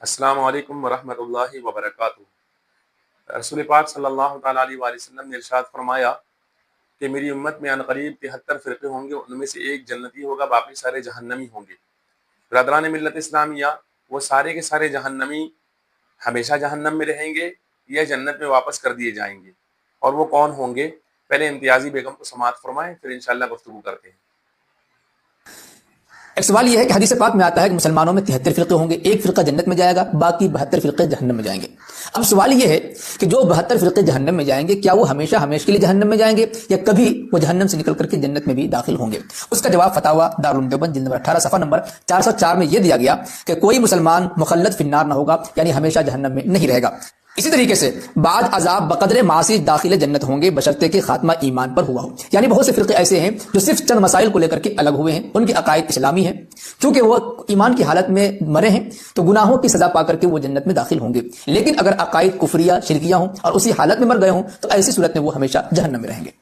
अस्सलाम वालेकुम वरहमतुल्लाहि वबरकातुहू। रसूल पाक सल्लल्लाहु तआला अलैहि वसल्लम ने इरशाद फरमाया कि मेरी उम्मत में अनकरीब 73 फ़िरक़े होंगे, उनमें से एक जन्नती होगा, बाकी सारे जहन्नमी होंगे। बिरादरान मिल्लत इस्लामिया, वो सारे के सारे जहन्नमी हमेशा जहन्नम में रहेंगे या जन्नत में वापस कर दिए जाएंगे? और वो कौन होंगे? पहले इम्तियाज़ी बेगम को समाअत फरमाएं, फिर इंशाअल्लाह गुफ्तगू करते हैं। एक सवाल यह है कि हदीस पाक में आता है कि मुसलमानों में 73 फिरके होंगे, एक फिरका जन्नत में जाएगा, बाकी 72 फिरके जहन्नम में जाएंगे। अब सवाल यह है कि जो 72 फिरके जहन्नम में जाएंगे, क्या वो हमेशा हमेशा के लिए जहन्नम में जाएंगे या कभी वो जहन्नम से निकल करके जन्नत में भी दाखिल होंगे? उसका जवाब फतावा दारुल देवबंद जिल्द नंबर 18 सफ़ा नंबर 404 में यह दिया गया कि कोई मुसलमान मुखल्लद फिन्नार न होगा, यानी हमेशा जहन्नम में नहीं रहेगा। इसी तरीके से बाद अजाब बकदरे मासी दाखिल जन्नत होंगे बशर्ते के खात्मा ईमान पर हुआ हो। यानी बहुत से फिरके ऐसे हैं जो सिर्फ चंद मसाइल को लेकर के अलग हुए हैं, उनके अकायद इस्लामी हैं, क्योंकि वो ईमान की हालत में मरे हैं तो गुनाहों की सजा पा करके वो जन्नत में दाखिल होंगे। लेकिन अगर अकायद कुफरिया शिरकिया हों और उसी हालत में मर गए हों तो ऐसी सूरत में वो हमेशा जहन्नम में रहेंगे।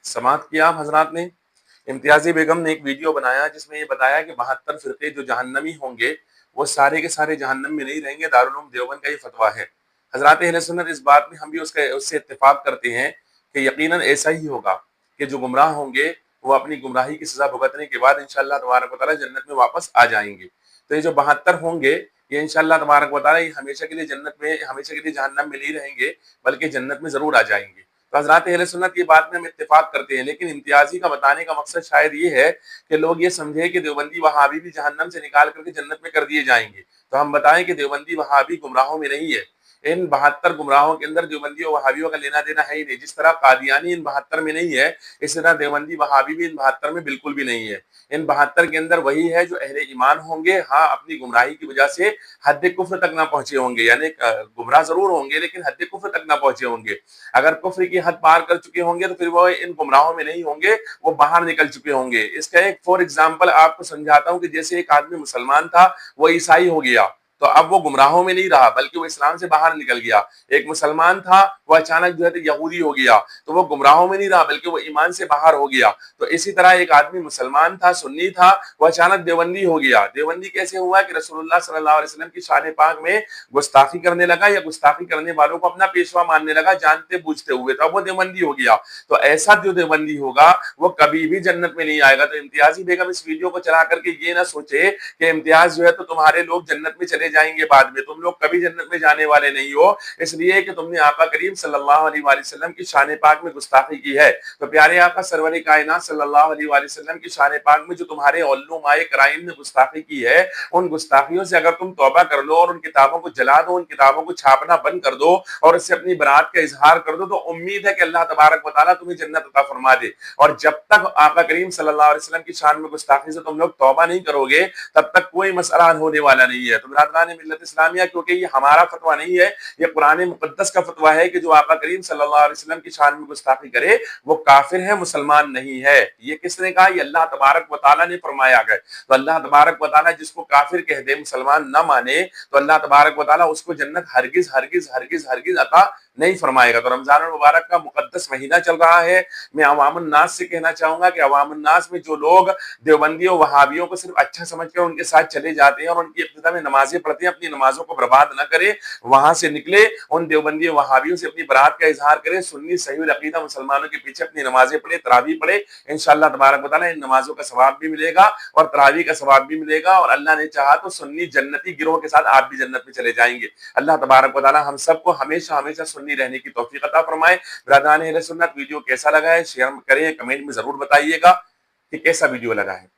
समाअत किया आप हजरात ने। इम्तियाज़ी बेगम ने एक वीडियो बनाया जिसमें ये बताया कि 72 फ़िरक़े जो जहन्नमी होंगे वो सारे के सारे जहन्नम में नहीं रहेंगे। दारुल उलूम देवबंद का ये फतवा है। हजरात अहले सुन्नत इस बात में हम भी उससे इत्तेफाक करते हैं कि यकीनन ऐसा ही होगा कि जो गुमराह होंगे वो अपनी गुमराही की सजा भुगतने के बाद इंशाअल्लाह तबारक व तआला जन्नत में वापस आ जाएंगे। तो ये जो 72 होंगे ये इंशाअल्लाह तबारक व तआला ये हमेशा के लिए जन्नत में, हमेशा के लिए जहन्नम में नहीं रहेंगे, बल्कि जन्नत में जरूर आ जाएंगे। तो हज़रात अहले सुन्नत की बात में हम इत्तेफाक करते हैं, लेकिन इम्तियाज़ी का बताने का मकसद शायद ये है कि लोग ये समझे कि देवबंदी वहाबी भी जहन्नम से निकाल करके जन्नत में कर दिए जाएंगे। तो हम बताएं कि देवबंदी वहाबी गुमराहों में नहीं है। इन 72 गुमराहों के अंदर देवबंदी और वहाबियों का लेना देना है ही नहीं। जिस तरह कादियानी इन 72 में नहीं है, इस तरह देवबंदी वहाबी भी इन 72 में बिल्कुल भी नहीं है। इन 72 के अंदर वही है जो अहले ईमान होंगे, हाँ अपनी गुमराही की वजह से हद कुफ्र तक ना पहुंचे होंगे, यानी गुमराह जरूर होंगे लेकिन हद कुफ्र तक ना पहुंचे होंगे। अगर कुफ्र की हद पार कर चुके होंगे तो फिर वो इन गुमराहों में नहीं होंगे, वो बाहर निकल चुके होंगे। इसका एक फॉर एग्जाम्पल आपको समझाता हूँ कि जैसे एक आदमी मुसलमान था, वो ईसाई हो गया, तो अब वो गुमराहों में नहीं रहा बल्कि वो इस्लाम से बाहर निकल गया। एक मुसलमान था, वो अचानक जो है तो यहूदी हो गया, तो वो गुमराहों में नहीं रहा बल्कि वो ईमान से बाहर हो गया। तो इसी तरह एक आदमी मुसलमान था, सुन्नी था, वो अचानक देवबंदी हो गया। देवबंदी कैसे हुआ कि रसूलुल्लाह सल्लल्लाहु अलैहि वसल्लम की शान पाक में गुस्ताखी करने लगा या गुस्ताखी करने वालों को अपना पेशवा मानने लगा जानते बूझते हुए, तो अब वो देवबंदी हो गया। तो ऐसा जो देवबंदी होगा वो कभी भी जन्नत में नहीं आएगा। तो इम्तियाजी बेगम इस वीडियो को चला करके ये ना सोचे कि इम्तियाज जो है तो तुम्हारे लोग जन्नत में चले जाएंगे बाद में, तुम लोग कभी जन्नत में जाने वाले नहीं हो, इसलिए कि तुमने आका करीम सल्लल्लाहु अलैहि वसल्लम की शान पाक में गुस्ताखी की है। तो प्यारे आका सरवर कायनात सल्लल्लाहु अलैहि वसल्लम की शान पाक में जो तुम्हारे उलमाए कराइम ने गुस्ताखी की है, उन गुस्ताखियों से अगर तुम तौबा कर लो और उन किताबों को जला दो, उन किताबों को छापना बंद कर दो और उससे अपनी बरात का इजहार कर दो, तो उम्मीद है कि अल्लाह तबारक व तआला तुम्हें जन्नत अता फरमा दे। और जब तक आका करीम सल्लल्लाहु अलैहि वसल्लम की शान में गुस्ताखी से तुम लोग तौबा नहीं करोगे, तब तक कोई मसला होने वाला नहीं है। तो बिरादरान मिल्लत इस्लामिया, क्योंकि ये हमारा फतवा नहीं है, ये कुरान मुकद्दस का फतवा है कि जो आका करीम सल्लल्लाहु अलैहि वसल्लम की शान में गुस्ताखी करे वो काफिर है, मुसलमान नहीं है। ये किसने कहा? ये अल्लाह तबारक व तआला ने फरमाया है। तो अल्लाह तबारक व तआला जिसको काफिर कह दे, मुसलमान न माने, तो अल्लाह तबारक व तआला उसको जन्नत हरगिज हरगिज हरगिज हरगिज अता नहीं फरमाएगा। तो रमजान मुबारक का मुकद्दस महीना चल रहा है। मैं अवामुन नास से कहना चाहूंगा कि अवामुन नास में जो लोग देवबंदियों वहाबियों को सिर्फ अच्छा समझकर उनके साथ चले जाते हैं और उनकी इब्तिदा में नमाजें पढ़ते हैं, अपनी नमाजों को बर्बाद न करे, वहां से निकले, उन देवबंदियों वहाबियों से अपनी बरात का इजहार करे, सुन्नी सही अकीदा मुसलमानों के पीछे अपनी नमाजें पढ़े, तरावी पढ़े। इंशाअल्लाह तबारक व तआला इन नमाजों का सवाब भी मिलेगा और तरावी का सवाब भी मिलेगा, और अल्लाह ने चाहा तो सुन्नी जन्नती गिरोह के साथ आप भी जन्नत में चले जाएंगे। अल्लाह तबारक व तआला हम सबको हमेशा हमेशा सुन्नी रहने की तौफीक अता फरमाए। बिरादरान अहले सुन्नत, वीडियो कैसा लगा है शेयर करें, कमेंट में जरूर बताइएगा कि कैसा वीडियो लगा है।